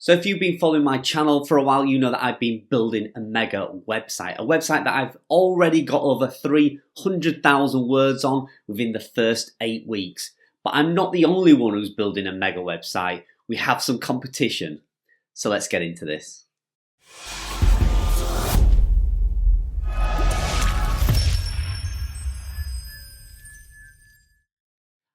So if you've been following my channel for a while, you know that I've been building a mega website. A website that I've already got over 300,000 words on within the first 8 weeks. But I'm not the only one who's building a mega website. We have some competition. So let's get into this.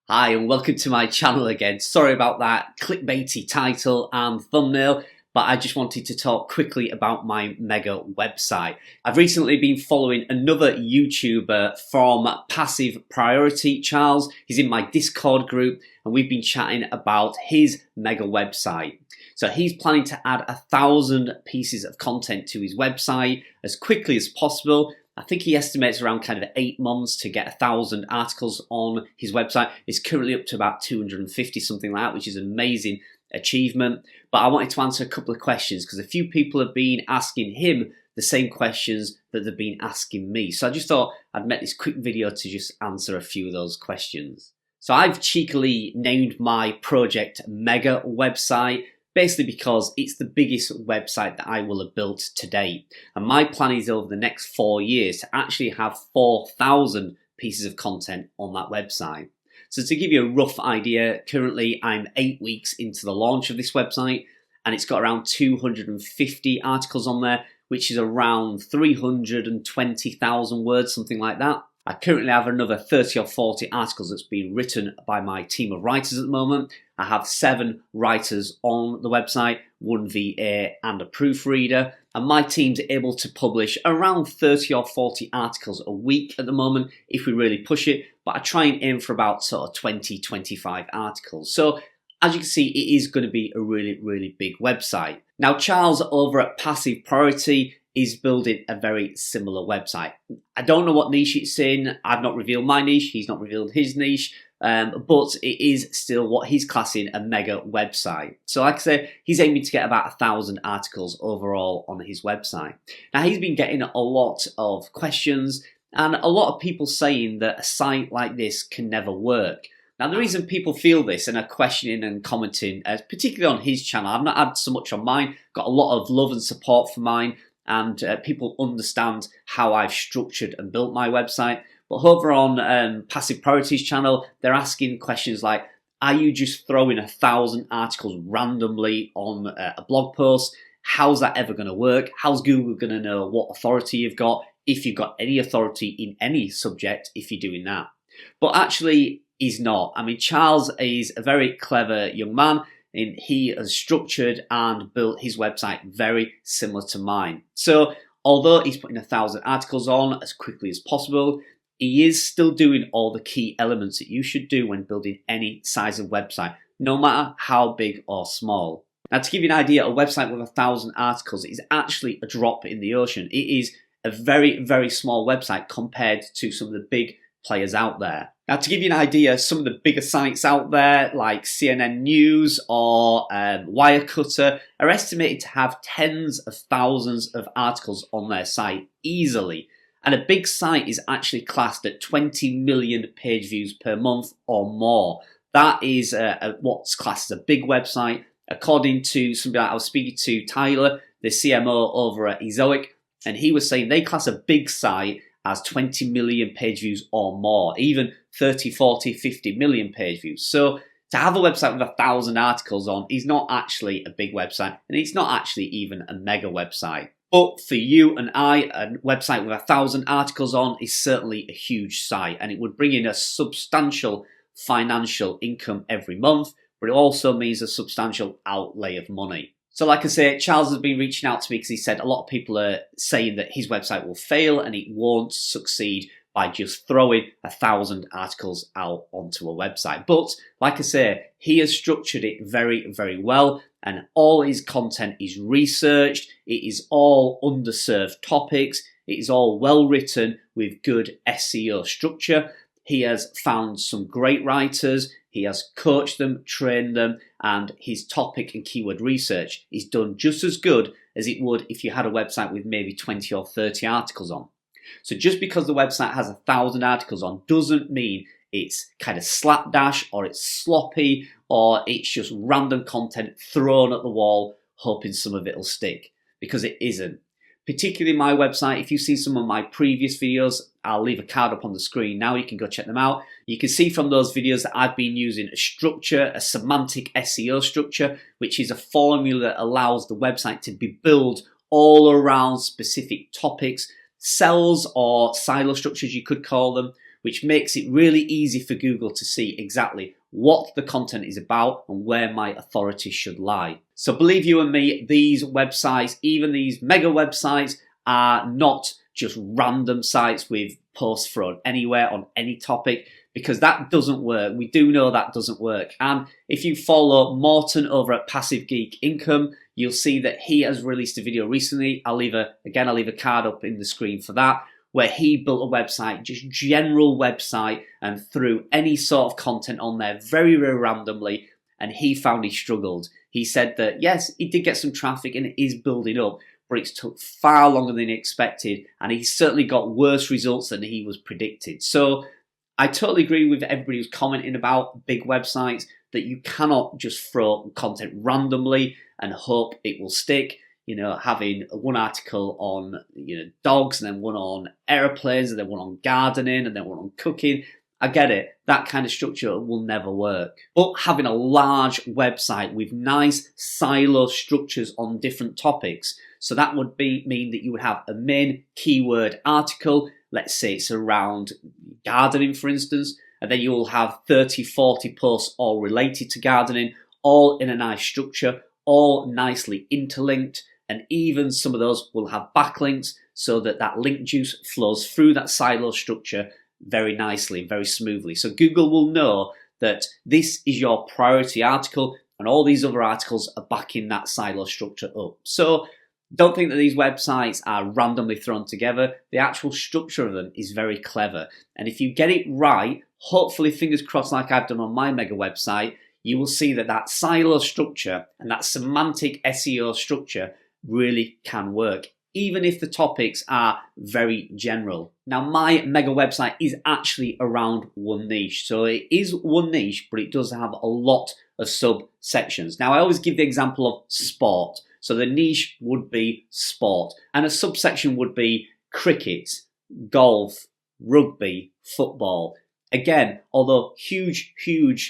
Hi and welcome to my channel again. Sorry about that clickbaity title and thumbnail, but I just wanted to talk quickly about my mega website. I've recently been following another YouTuber from Passive Priority, Charles. He's in my Discord group and we've been chatting about his mega website. So he's planning to add 1,000 pieces of content to his website as quickly as possible. I think he estimates around kind of 8 months to get 1,000 articles on his website. It's currently up to about 250, something like that, which is an amazing achievement. But I wanted to answer a couple of questions because a few people have been asking him the same questions that they've been asking me. So I just thought I'd make this quick video to just answer a few of those questions. So I've cheekily named my project Mega Website, basically because it's the biggest website that I will have built to date. And my plan is over the next 4 years to actually have 4,000 pieces of content on that website. So to give you a rough idea, currently I'm 8 weeks into the launch of this website and it's got around 250 articles on there, which is around 320,000 words, something like that. I currently have another 30 or 40 articles that's been written by my team of writers at the moment. I have 7 writers on the website, 1 VA and a proofreader, and my team's able to publish around 30 or 40 articles a week at the moment if we really push it, but I try and aim for about sort of 20, 25 articles. So as you can see, it is going to be a really big website. Now Charles over at Passive Priority is building a very similar website. I don't know what niche it's in. I've not revealed my niche. He's not revealed his niche. But it is still what he's classing a mega website. So like I said, he's aiming to get about 1,000 articles overall on his website. Now he's been getting a lot of questions and a lot of people saying that a site like this can never work. Now the reason people feel this and are questioning and commenting, particularly on his channel, I've not had so much on mine, got a lot of love and support for mine, and people understand how I've structured and built my website. But over on Passive Priorities channel, they're asking questions like, are you just throwing 1,000 articles randomly on a blog post? How's that ever going to work? How's Google going to know what authority you've got, if you've got any authority in any subject, if you're doing that? But actually, he's not. I mean, Charles is a very clever young man, and he has structured and built his website very similar to mine. So although he's putting 1,000 articles on as quickly as possible, he is still doing all the key elements that you should do when building any size of website, no matter how big or small. Now to give you an idea, a website with 1,000 articles is actually a drop in the ocean. It is a very small website compared to some of the big players out there. Now to give you an idea, some of the bigger sites out there like CNN News or Wirecutter are estimated to have tens of thousands of articles on their site easily. And a big site is actually classed at 20 million page views per month or more. That is what's classed as a big website. According to somebody I was speaking to, Tyler, the CMO over at Ezoic, and he was saying they class a big site as 20 million page views or more, even 30, 40, 50 million page views. So to have a website with 1,000 articles on is not actually a big website, and it's not actually even a mega website. But for you and I, a website with 1,000 articles on is certainly a huge site, and it would bring in a substantial financial income every month, but it also means a substantial outlay of money. So like I say, Charles has been reaching out to me because he said a lot of people are saying that his website will fail and it won't succeed by just throwing 1,000 articles out onto a website. But like I say, he has structured it very well, and all his content is researched. It is all underserved topics. It is all well written with good SEO structure. He has found some great writers. He has coached them, trained them, and his topic and keyword research is done just as good as it would if you had a website with maybe 20 or 30 articles on. So just because the website has 1,000 articles on doesn't mean it's kind of slapdash or it's sloppy or it's just random content thrown at the wall hoping some of it will stick, because it isn't. Particularly my website, if you've seen some of my previous videos, I'll leave a card up on the screen now, you can go check them out. You can see from those videos that I've been using a structure, a semantic SEO structure, which is a formula that allows the website to be built all around specific topics, cells or silo structures you could call them, which makes it really easy for Google to see exactly what the content is about and where my authority should lie. So believe you and me, these websites, even these mega websites, are not just random sites with posts thrown anywhere on any topic, because that doesn't work. We do know that doesn't work. And if you follow Morton over at Passive Geek Income, you'll see that he has released a video recently. I'll leave a card up in the screen for that, where he built a website, just general website, and threw any sort of content on there very, very randomly, and he found he struggled. He said that, yes, he did get some traffic and it is building up, but it took far longer than he expected, and he certainly got worse results than he was predicted. So I totally agree with everybody who's commenting about big websites, that you cannot just throw content randomly and hope it will stick. You know, having one article on, dogs, and then one on aeroplanes, and then one on gardening, and then one on cooking. I get it. That kind of structure will never work. But having a large website with nice silo structures on different topics, so that would mean that you would have a main keyword article. Let's say it's around gardening, for instance, and then you will have 30, 40 posts all related to gardening, all in a nice structure, all nicely interlinked. And even some of those will have backlinks, so that that link juice flows through that silo structure very nicely, very smoothly. So Google will know that this is your priority article, and all these other articles are backing that silo structure up. So don't think that these websites are randomly thrown together. The actual structure of them is very clever. And if you get it right, hopefully, fingers crossed, like I've done on my mega website, you will see that that silo structure and that semantic SEO structure really can work, even if the topics are very general. Now, my mega website is actually around one niche. So it is one niche, but it does have a lot of subsections. Now, I always give the example of sport. So the niche would be sport, and a subsection would be cricket, golf, rugby, football. Again, although huge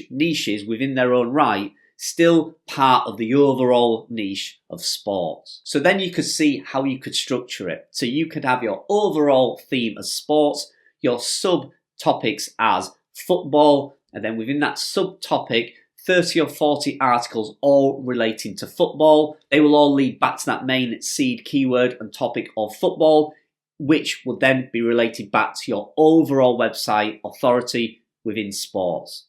niches within their own right, still part of the overall niche of sports. So then you could see how you could structure it. So you could have your overall theme as sports, your subtopics as football, and then within that subtopic, 30 or 40 articles all relating to football. They will all lead back to that main seed keyword and topic of football, which will then be related back to your overall website authority within sports.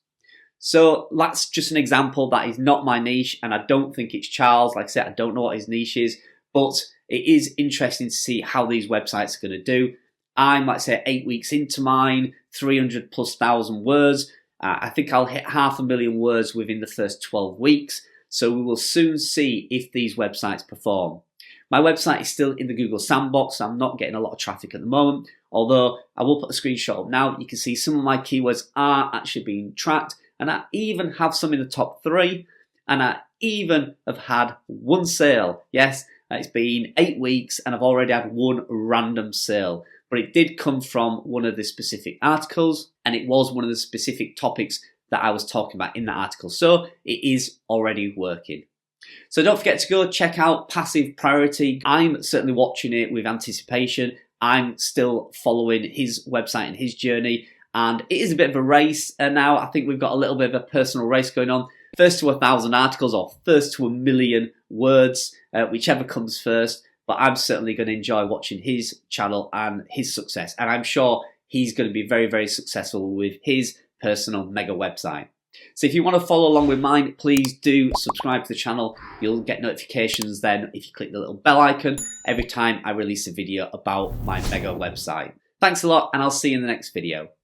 So that's just an example. That is not my niche, and I don't think it's Charles. Like I said, I don't know what his niche is, but it is interesting to see how these websites are going to do. I'm, like I say, 8 weeks into mine, 300,000+ words. I think I'll hit 500,000 words within the first 12 weeks. So we will soon see if these websites perform. My website is still in the Google sandbox, so I'm not getting a lot of traffic at the moment. Although I will put a screenshot up now. You can see some of my keywords are actually being tracked. And I even have some in the top 3, and I even have had one sale. Yes, it's been 8 weeks and I've already had one random sale, but it did come from one of the specific articles, and it was one of the specific topics that I was talking about in that article. So it is already working. So don't forget to go check out Passive Priority. I'm certainly watching it with anticipation. I'm still following his website and his journey. And it is a bit of a race now. I think we've got a little bit of a personal race going on. First to 1,000 articles, or first to 1,000,000 words, whichever comes first. But I'm certainly going to enjoy watching his channel and his success. And I'm sure he's going to be very, very successful with his personal mega website. So if you want to follow along with mine, please do subscribe to the channel. You'll get notifications then if you click the little bell icon every time I release a video about my mega website. Thanks a lot, and I'll see you in the next video.